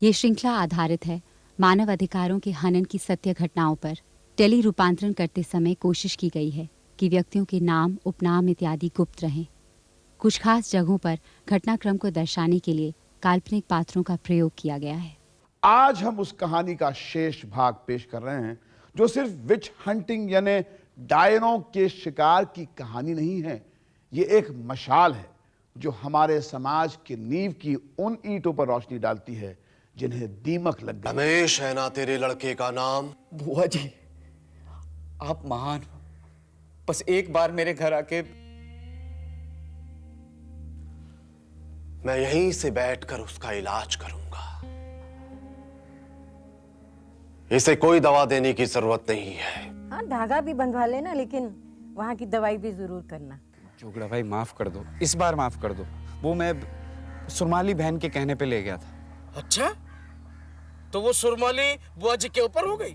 ये श्रृंखला आधारित है मानव अधिकारों के हनन की सत्य घटनाओं पर। टेली रूपांतरण करते समय कोशिश की गई है कि व्यक्तियों के नाम, उपनाम इत्यादि गुप्त रहें। कुछ खास जगहों पर घटनाक्रम को दर्शाने के लिए काल्पनिक पात्रों का प्रयोग किया गया है। आज हम उस कहानी का शेष भाग पेश कर रहे हैं जो सिर्फ विच हंटिंग यानी डायनों के शिकार की कहानी नहीं है। ये एक मशाल है जो हमारे समाज की नींव की उन ईंटों पर रोशनी डालती है जिन्हें दीमक लग गई। रमेश है ना तेरे लड़के का नाम? बुआ जी, आप महान हो। बस एक बार मेरे घर आके। मैं यहीं से बैठकर उसका इलाज करूंगा। इसे कोई दवा देने की जरूरत नहीं है। हाँ, धागा भी बंधवा लेना, लेकिन वहाँ की दवाई भी जरूर करना। जोगड़ा भाई, माफ कर दो, इस बार माफ कर दो। वो मैं सुरमाली बहन के कहने पे ले गया था। अच्छा, तो वो सुरमाली बुआ जी के ऊपर हो गई?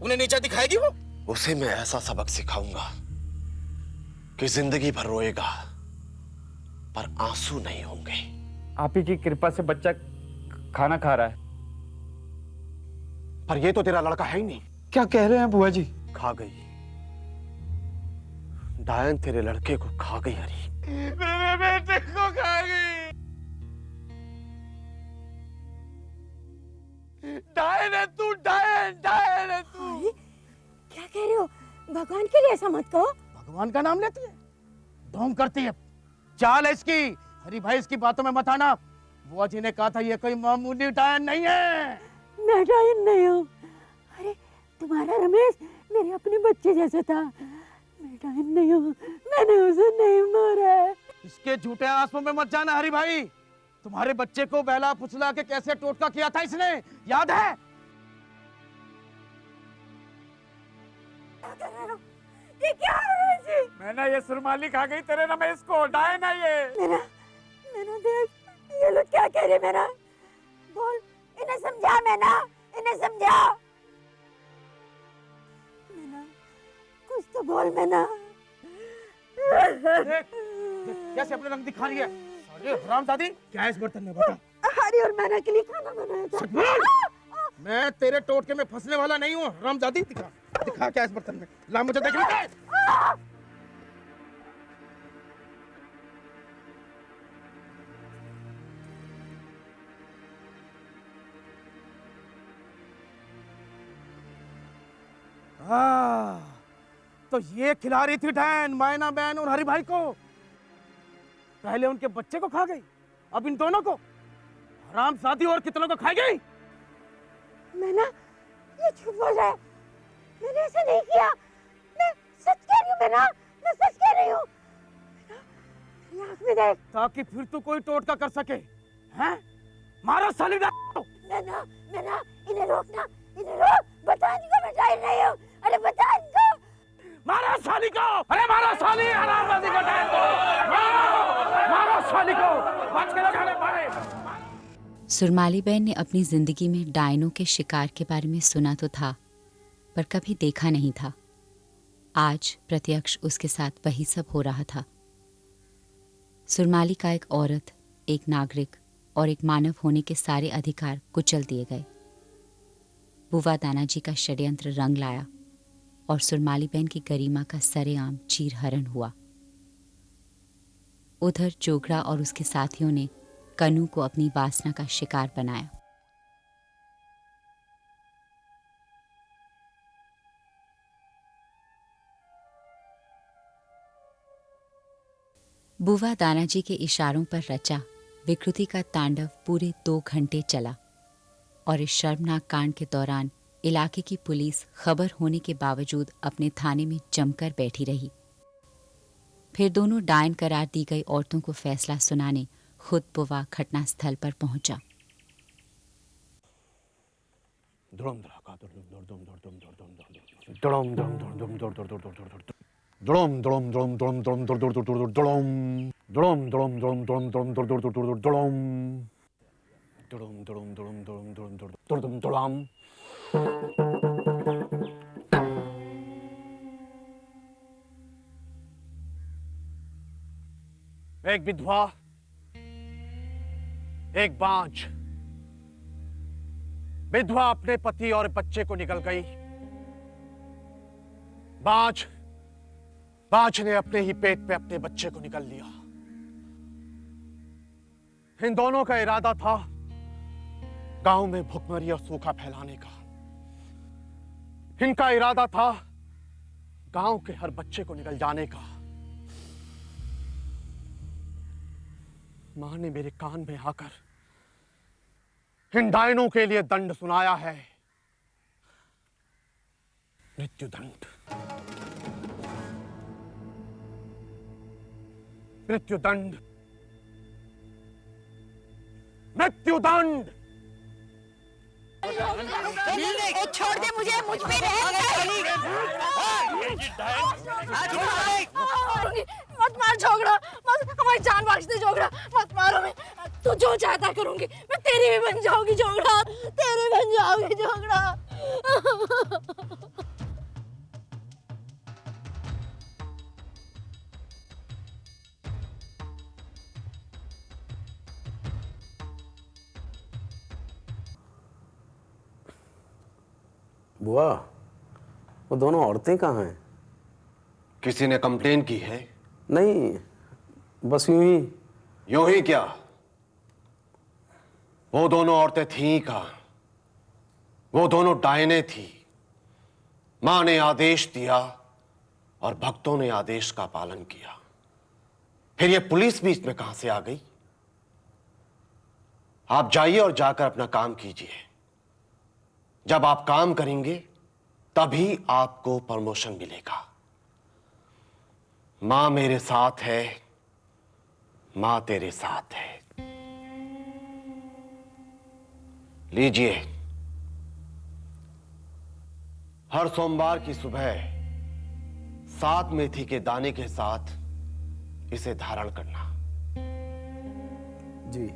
उन्हें नीचा दिखाएगी वो? उसे मैं ऐसा सबक सिखाऊंगा कि जिंदगी भर रोएगा पर आंसू नहीं होंगे। आप ही की कृपा से बच्चा खाना खा रहा है। पर ये तो तेरा लड़का है ही नहीं। क्या कह रहे हैं बुआ जी? खा गई डायन, तेरे लड़के को खा गई। हरी, मेरे बेटे को खा गई। डायन है तू, डायन है तू। क्या कह रहे हो? भगवान के लिए ऐसा मत कहो। भगवान का नाम लेती है, ढोंग करती है। चाल है इसकी। हरी भाई, इसकी बातों में मत आना। बुआ जी ने कहा था ये कोई मामूली डायन नहीं है। मैं डायन नहीं हूँ। अरे, तुम्हारा रमेश मेरे अपने बच्चे जैसा था। मैं डायन नहीं हूँ, मैंने उसे नहीं मारा है। इसके झूठे आंसुओं में मत जाना हरी भाई। तुम्हारे बच्चे को बहला फुसला के कैसे टोटका किया था इसने, याद है? क्या कर रहे हो? ये क्या हो रहा है जी? मैंने ये सुरमाली खा गई तेरे रमेश को। डायन है ये। मैंने देख, ये लोग क्या कह रहे? मैंने बोल, इन्हें समझा। इन्हें समझा। कुछ तो बोल। देख, कैसे अपने रंग दिखा रही है। अरे हरामजादी, क्या है इस बर्तन में, बता। हरी और मैना के लिए खाना बनाया था। मैं तेरे टोटके में फंसने वाला नहीं हूँ। हरामजादी, दिखा क्या है इस बर्तन में। ला मुझे देखने। तो ये खिला रही थी डायन मायना बहन और हरी भाई को। पहले उनके बच्चे को खा गई, अब इन दोनों को। हरामजादी, और कितनों को खाएगी? मैना, ये झूठ बोल रहा है। मैंने ऐसा नहीं किया। मैं सच कह रही हूँ मैना, मैं सच कह रही हूँ। मेरी आँख में देख। ताकि फिर तू कोई टोटका कर सके, हैं? मारो साली डायन। मैना, इन्हें रोकना, इन्हें रोक। बता इनको, मैं डायन नहीं हूँ। अरे बता इनको। मारो साली को। अरे मारो साली, हरामजादी को, डायन को। मारो साली को, बच के ना जाने पाए। सुरमाली बहन ने अपनी जिंदगी में डायनों के शिकार के बारे में सुना तो था, पर कभी देखा नहीं था। आज प्रत्यक्ष उसके साथ वही सब हो रहा था। सुरमाली का एक औरत, एक नागरिक और एक मानव होने के सारे अधिकार कुचल दिए गए। बुआ दानाजी का षड्यंत्र रंग लाया और सुरमाली बहन की गरिमा का सरेआम चीरहरण हुआ। उधर जोगड़ा और उसके साथियों ने कन्नू को अपनी वासना का शिकार बनाया। बुआ दानाजी के इशारों पर रचा विकृति का तांडव पूरे 2 घंटे चला और इस शर्मनाक कांड के दौरान इलाके की पुलिस खबर होने के बावजूद अपने थाने में जमकर बैठी रही। फिर दोनों डायन करार दी गई औरतों को फैसला सुनाने खुद बुआ घटनास्थल पर पहुंचा। एक विधवा, एक बांझ, विधवा अपने पति और बच्चे को निकल गई। बाज ने अपने ही पेट पे अपने बच्चे को निकल लिया। इन दोनों का इरादा था गांव में भुखमरी और सूखा फैलाने का। इनका इरादा था गांव के हर बच्चे को निकल जाने का। मां ने मेरे कान में आकर इन डायनों के लिए दंड सुनाया है, मृत्युदंड। मृत्युदंड, मृत्युदंड। छोड़ दे मुझे, मुझ पे मत मार झोगड़ा, मत, हमारी जान बख्श दे झोगड़ा, मत मारो। मैं तू जो चाहता करूंगी, मैं तेरी भी बन जाऊंगी झोगड़ा, तेरी बन जाऊंगी झोगड़ा। बुआ, वो दोनों औरतें कहाँ हैं? किसी ने कंप्लेन की है? नहीं, बस यूं ही। यूं ही क्या? वो दोनों औरतें थीं कहाँ? वो दोनों डायने थी। मां ने आदेश दिया और भक्तों ने आदेश का पालन किया। फिर ये पुलिस भी इसमें कहां से आ गई? आप जाइए और जाकर अपना काम कीजिए। जब आप काम करेंगे तभी आपको प्रमोशन मिलेगा। मां मेरे साथ है, मां तेरे साथ है। लीजिए, हर सोमवार की सुबह 7 मेथी के दाने के साथ इसे धारण करना। जी।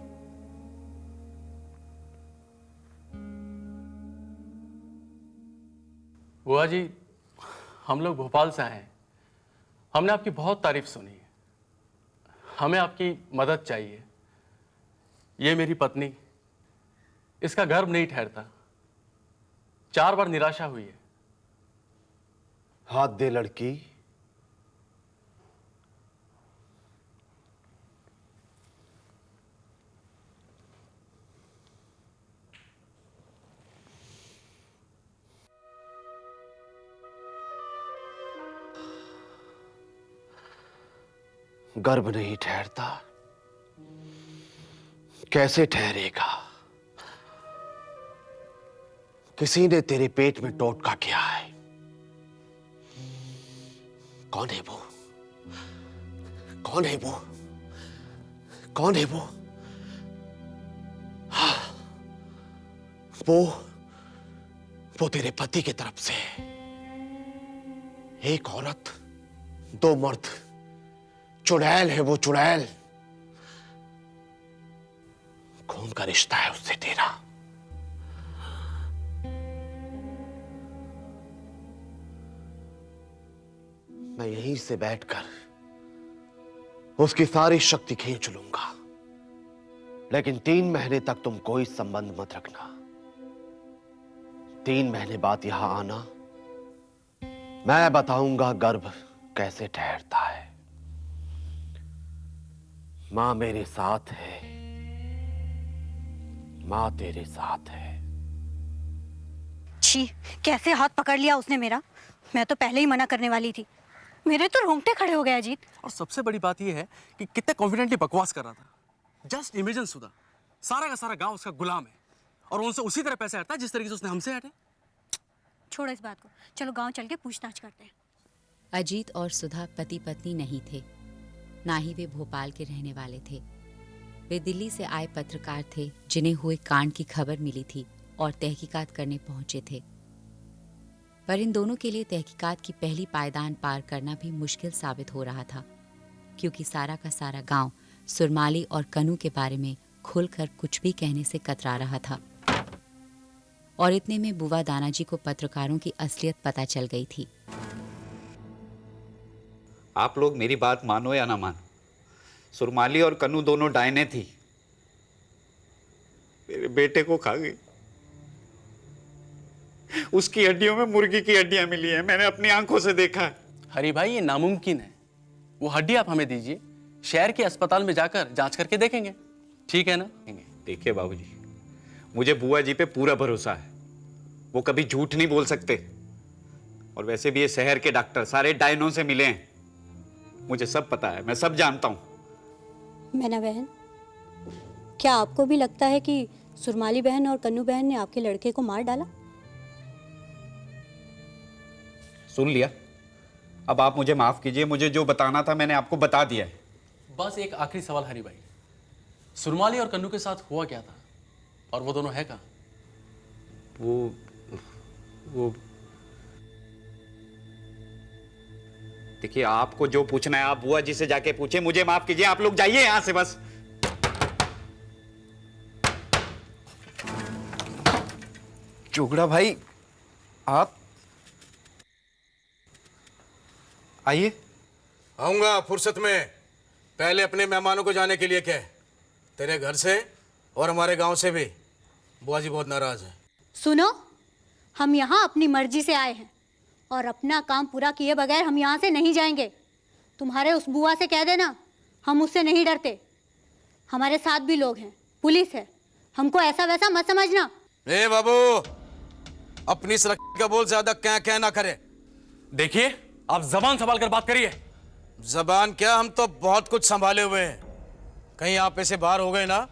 बुआ जी, हम लोग भोपाल से आए हैं। हमने आपकी बहुत तारीफ सुनी है। हमें आपकी मदद चाहिए। ये मेरी पत्नी, इसका गर्भ नहीं ठहरता। 4 बार निराशा हुई है। हाथ दे लड़की। गर्भ नहीं ठहरता, कैसे ठहरेगा? किसी ने तेरे पेट में टोटका किया है। कौन है वो? कौन है वो? कौन है वो? हाँ, वो तेरे पति की तरफ से। एक औरत, 2 मर्द। चुड़ैल है वो, चुड़ैल। खून का रिश्ता है उससे तेरा। मैं यहीं से बैठकर उसकी सारी शक्ति खींच लूंगा, लेकिन 3 महीने तक तुम कोई संबंध मत रखना। 3 महीने बाद यहां आना, मैं बताऊंगा गर्भ कैसे ठहरता है। मां मेरे साथ है, मां तेरे साथ है। छी, कैसे हाथ पकड़ लिया उसने मेरा। मैं तो पहले ही मना करने वाली थी। मेरे तो रोंगटे खड़े हो गए अजीत। और सबसे बड़ी बात यह है कि कितने कॉन्फिडेंटली बकवास कर रहा था। जस्ट इमेजिन सुधा, सारा का सारा गांव उसका गुलाम है और उनसे उसी तरह पैसे हटता है जिस तरीके से उसने हमसे हटे। छोड़ो इस बात को, चलो गांव चल के पूछताछ करते हैं। अजीत और सुधा पति पत्नी नहीं थे, ना ही वे भोपाल के रहने वाले थे। वे दिल्ली से आए पत्रकार थे जिन्हें हुए कांड की खबर मिली थी और तहकीकात करने पहुंचे थे। पर इन दोनों के लिए तहकीकात की पहली पायदान पार करना भी मुश्किल साबित हो रहा था, क्योंकि सारा का सारा गांव सुरमाली और कनू के बारे में खुलकर कुछ भी कहने से कतरा रहा था। और इतने में बुआ दानाजी को पत्रकारों की असलियत पता चल गई थी। आप लोग मेरी बात मानो या ना मानो, सुरमाली और कन्नू दोनों डायने थी। मेरे बेटे को खा गई। उसकी हड्डियों में मुर्गी की हड्डियां मिली हैं, मैंने अपनी आंखों से देखा है। हरी भाई, ये नामुमकिन है। वो हड्डी आप हमें दीजिए, शहर के अस्पताल में जाकर जांच करके देखेंगे, ठीक है ना? देखिए बाबूजी, मुझे बुआ जी पे पूरा भरोसा है, वो कभी झूठ नहीं बोल सकते। और वैसे भी ये शहर के डॉक्टर सारे डायनों से मिले हैं, मुझे सब पता है, मैं सब जानता हूं। मैना बहन, क्या आपको भी लगता है कि सुरमाली बहन और कन्नू बहन ने आपके लड़के को मार डाला? सुन लिया, अब आप मुझे माफ कीजिए, मुझे जो बताना था मैंने आपको बता दिया है। बस एक आखिरी सवाल हरी भाई, सुरमाली और कन्नू के साथ हुआ क्या था, और वो दोनों है कहाँ? वो देखिए, आपको जो पूछना है आप बुआ जी से जाके पूछे, मुझे माफ कीजिए, आप लोग जाइए यहां से बस। जोगड़ा भाई, आप आइए। आऊंगा फुर्सत में, पहले अपने मेहमानों को जाने के लिए कह। तेरे घर से और हमारे गांव से भी बुआ जी बहुत नाराज है। सुनो, हम यहाँ अपनी मर्जी से आए हैं और अपना काम पूरा किए बगैर हम यहाँ से नहीं जाएंगे। तुम्हारे उस बुआ से कह देना, हम उससे नहीं डरते। हमारे साथ भी लोग हैं, पुलिस है, हमको ऐसा वैसा मत समझना। ए बाबू, अपनी सड़क का बोल ज्यादा क्या ना करे। देखिए, आप जबान संभाल कर बात करिए। जबान क्या, हम तो बहुत कुछ संभाले हुए हैं। कहीं आप ऐसे बाहर हो गए ना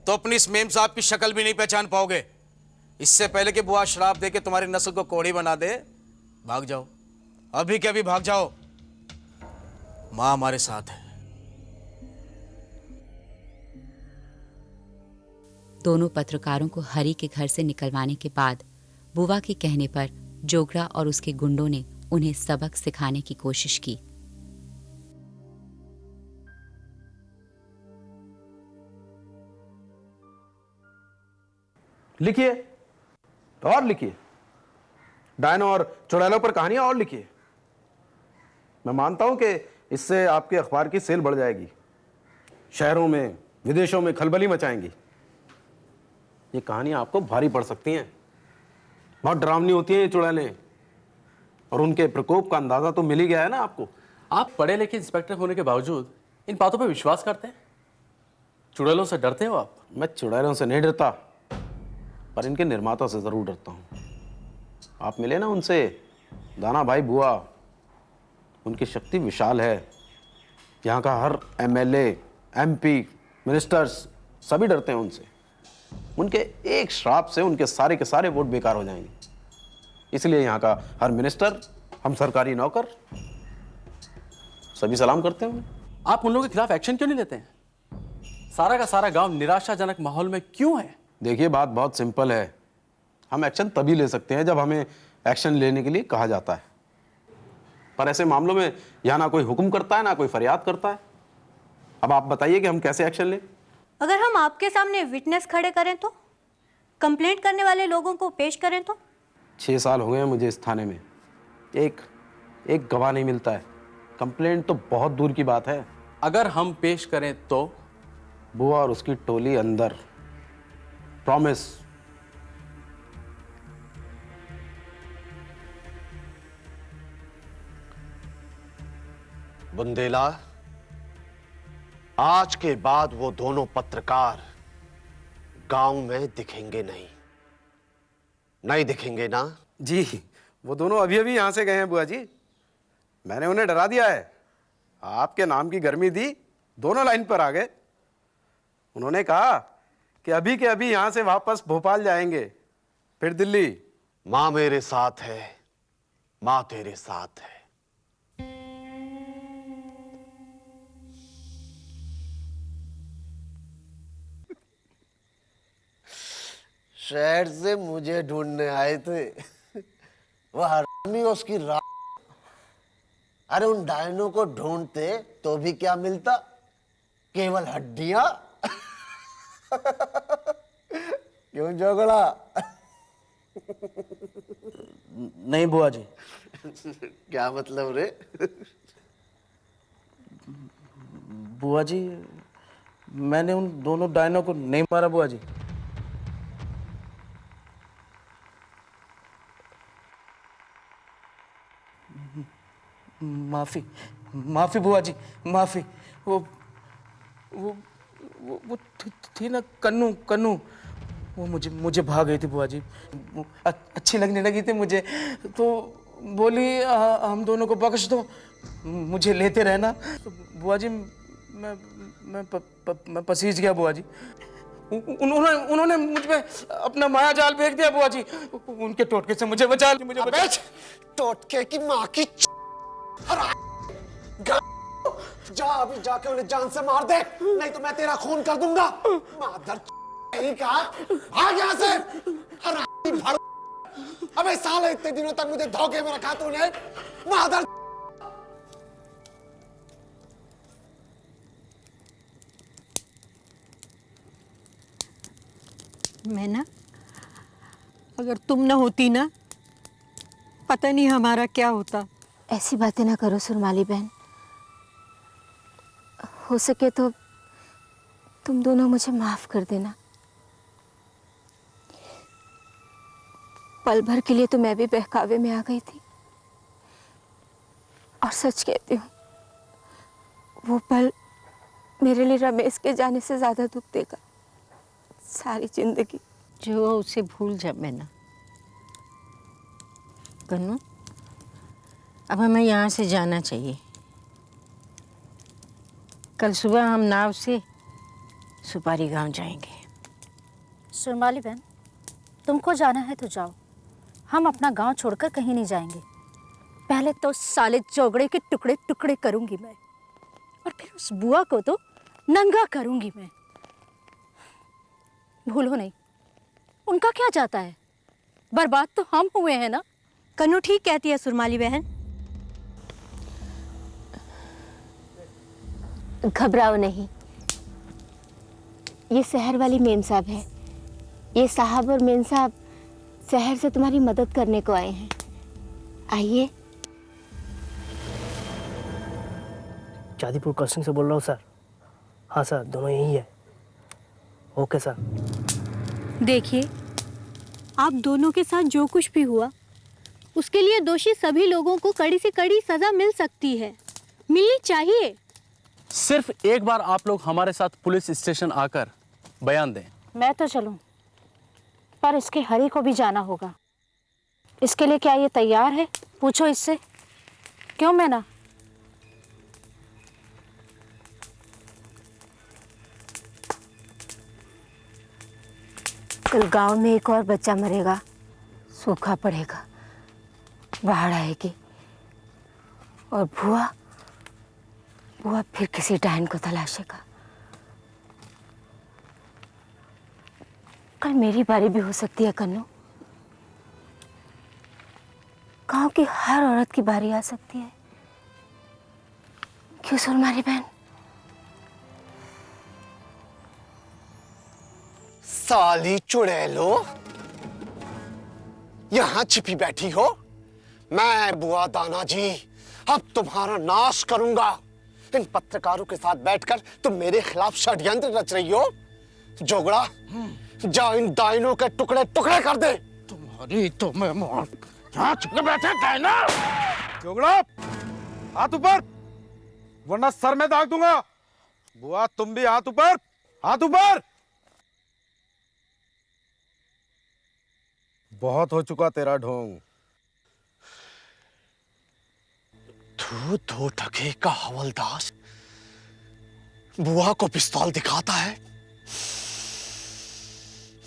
तो अपनी इस मेम साहब की शक्ल भी नहीं पहचान पाओगे। इससे पहले कि बुआ शराब दे के तुम्हारी नस्ल को कोढ़ी बना दे, भाग जाओ, अभी के अभी भाग जाओ। मां हमारे साथ है। दोनों पत्रकारों को हरी के घर से निकलवाने के बाद बुआ के कहने पर जोगड़ा और उसके गुंडों ने उन्हें सबक सिखाने की कोशिश की। लिखिए और लिखिए, डायनो और चुड़ैलों पर कहानियां और लिखिए। मैं मानता हूं कि इससे आपके अखबार की सेल बढ़ जाएगी, शहरों में विदेशों में खलबली मचाएंगी। ये कहानियां आपको भारी पड़ सकती हैं, बहुत डरावनी होती हैं ये चुड़ैलें, और उनके प्रकोप का अंदाजा तो मिल ही गया है ना आपको। आप पढ़े लिखे इंस्पेक्टर होने के बावजूद इन बातों पर विश्वास करते हैं? चुड़ैलों से डरते हो आप? मैं चुड़ैलों से नहीं डरता, पर इनके निर्माता से जरूर डरता हूं। आप मिले ना उनसे, दाना भाई बुआ, उनकी शक्ति विशाल है। यहाँ का हर एमएलए, एमपी, मिनिस्टर्स सभी डरते हैं उनसे। उनके एक श्राप से उनके सारे के सारे वोट बेकार हो जाएंगे। इसलिए यहाँ का हर मिनिस्टर, हम सरकारी नौकर सभी सलाम करते हैं। आप उन लोगों के खिलाफ एक्शन क्यों नहीं लेते हैं? सारा का सारा गांव निराशाजनक माहौल में क्यों है? देखिए, बात बहुत सिंपल है। हम एक्शन तभी ले सकते हैं जब हमें एक्शन लेने के लिए कहा जाता है, पर ऐसे मामलों में यहाँ ना कोई हुक्म करता है ना कोई फरियाद करता है। अब आप बताइए कि हम कैसे एक्शन लें? अगर हम आपके सामने विटनेस खड़े करें तो, कंप्लेंट करने वाले लोगों को पेश करें तो? 6 साल हो गए हैं मुझे इस थाने में, एक गवाह नहीं मिलता है। कंप्लेंट तो बहुत दूर की बात है। अगर हम पेश करें तो? बुआ और उसकी टोली अंदर, प्रॉमिस। बुंदेला, आज के बाद वो दोनों पत्रकार गांव में दिखेंगे नहीं, नहीं दिखेंगे ना? जी, वो दोनों अभी अभी यहां से गए हैं बुआ जी। मैंने उन्हें डरा दिया है। आपके नाम की गर्मी दी, दोनों लाइन पर आ गए। उन्होंने कहा कि अभी के अभी यहां से वापस भोपाल जाएंगे, फिर दिल्ली। मां मेरे साथ है, मां तेरे साथ है। शहर से मुझे ढूंढने आए थे, वो हरामी उसकी अरे उन डायनों को ढूंढते तो भी क्या मिलता? केवल हड्डियां। क्यों झगड़ा? नहीं बुआ जी। क्या मतलब रे? बुआ जी, मैंने उन दोनों डायनों को नहीं मारा बुआ जी। माफी माफी बुआ जी, माफी। वो थी ना कन्नू, कन्नू, वो मुझे भाग गई थी बुआ जी। वो अच्छी लगने लगी थी मुझे, तो बोली हम दोनों को बख्श दो, मुझे लेते रहना। तो बुआ जी मैं पसीज गया बुआ जी। उन्होंने मुझ पे अपना माया जाल फेंक दिया बुआ जी। उनके टोटके से मुझे बचा ली, मुझे बचा। टोटके की माँ की जा अभी जाके उन्हें जान से मार दे, नहीं तो मैं तेरा खून कर दूंगा। मादर का भाग यहाँ से। अबे साले इतने दिनों तक मुझे धोखे में रखा तूने, मादर। मैं ना, अगर तुम ना होती ना, पता नहीं हमारा क्या होता। ऐसी बातें ना करो सुरमाली बहन, हो सके तो तुम दोनों मुझे माफ कर देना। पल भर के लिए तो मैं भी बहकावे में आ गई थी, और सच कहती हूँ वो पल मेरे लिए रमेश के जाने से ज्यादा दुख देगा सारी जिंदगी। जो उसे भूल जा मैना। कन्नू, अब हमें यहाँ से जाना चाहिए। कल सुबह हम नाव से सुपारी गांव जाएंगे। सुरमाली बहन, तुमको जाना है तो जाओ, हम अपना गांव छोड़कर कहीं नहीं जाएंगे। पहले तो साले जोगड़े के टुकड़े टुकड़े करूंगी मैं, और फिर उस बुआ को तो नंगा करूंगी मैं। भूलो नहीं, उनका क्या जाता है, बर्बाद तो हम हुए हैं ना। कन्नू ठीक कहती है सुरमाली बहन। घबराओ नहीं, ये शहर वाली मेम साहब है। ये साहब और मेम साहब शहर से तुम्हारी मदद करने को आए हैं। आइए। जादीपुर क्रॉसिंग से बोल रहा हूँ सर। हाँ सर, दोनों यही है। Okay sir. देखिए, आप दोनों के साथ जो कुछ भी हुआ उसके लिए दोषी सभी लोगों को कड़ी से कड़ी सजा मिल सकती है, मिलनी चाहिए। सिर्फ एक बार आप लोग हमारे साथ पुलिस स्टेशन आकर बयान दें। मैं तो चलूं, पर इसके हरी को भी जाना होगा। इसके लिए क्या ये तैयार है? पूछो इससे। क्यों मैना? कल गांव में एक और बच्चा मरेगा, सूखा पड़ेगा, बाढ़ आएगी, और बुआ फिर किसी डायन को तलाशेगा। कल मेरी बारी भी हो सकती है कन्नू। गांव की हर औरत की बारी आ सकती है। क्यों सुरमाली बहन? साली चुड़ैलो, यहां छिपी बैठी हो। मैं बुआ दाना जी अब तुम्हारा नाश करूंगा। इन पत्रकारों के साथ बैठकर तुम मेरे खिलाफ षड्यंत्र रच रही हो। जोगड़ा, जा इन डायनों के टुकड़े टुकड़े कर दे। तुम्हारी तो मैं मौत। यहाँ छुप के बैठे डायना। जोगड़ा, हाथ ऊपर, वरना सर में दाग दूंगा। बुआ तुम भी हाथ ऊपर, हाथ ऊपर। बहुत हो चुका तेरा ढोंग। तू 2 टके का हवलदार बुआ को पिस्तौल दिखाता है।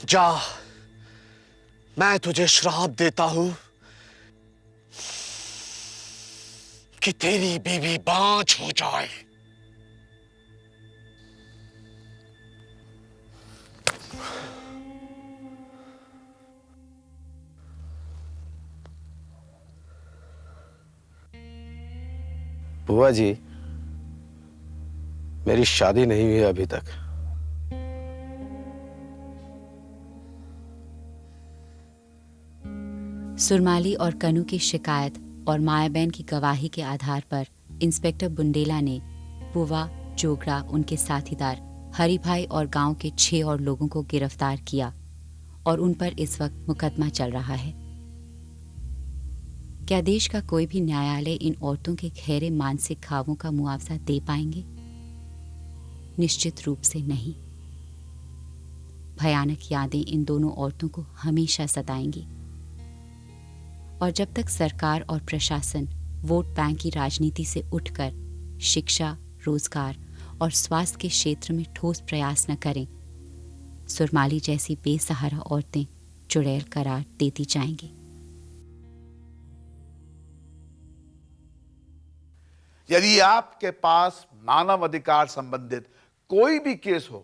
जा, मैं तुझे श्राप देता हूं कि तेरी बीवी बांझ हो जाए। बुआ जी, मेरी शादी नहीं हुई अभी तक। सुरमाली और कनू की शिकायत और मायाबहन की गवाही के आधार पर इंस्पेक्टर बुंडेला ने बुआ, जोगड़ा, उनके साथीदार हरि भाई और गांव के 6 और लोगों को गिरफ्तार किया और उन पर इस वक्त मुकदमा चल रहा है। क्या देश का कोई भी न्यायालय इन औरतों के गहरे मानसिक घावों का मुआवजा दे पाएंगे? निश्चित रूप से नहीं। भयानक यादें इन दोनों औरतों को हमेशा सताएंगी। और जब तक सरकार और प्रशासन वोट बैंक की राजनीति से उठकर शिक्षा, रोजगार और स्वास्थ्य के क्षेत्र में ठोस प्रयास न करें, सुरमाली जैसी बेसहारा औरतें चुड़ैल करार देती जाएंगी। यदि आपके पास मानव अधिकार संबंधित कोई भी केस हो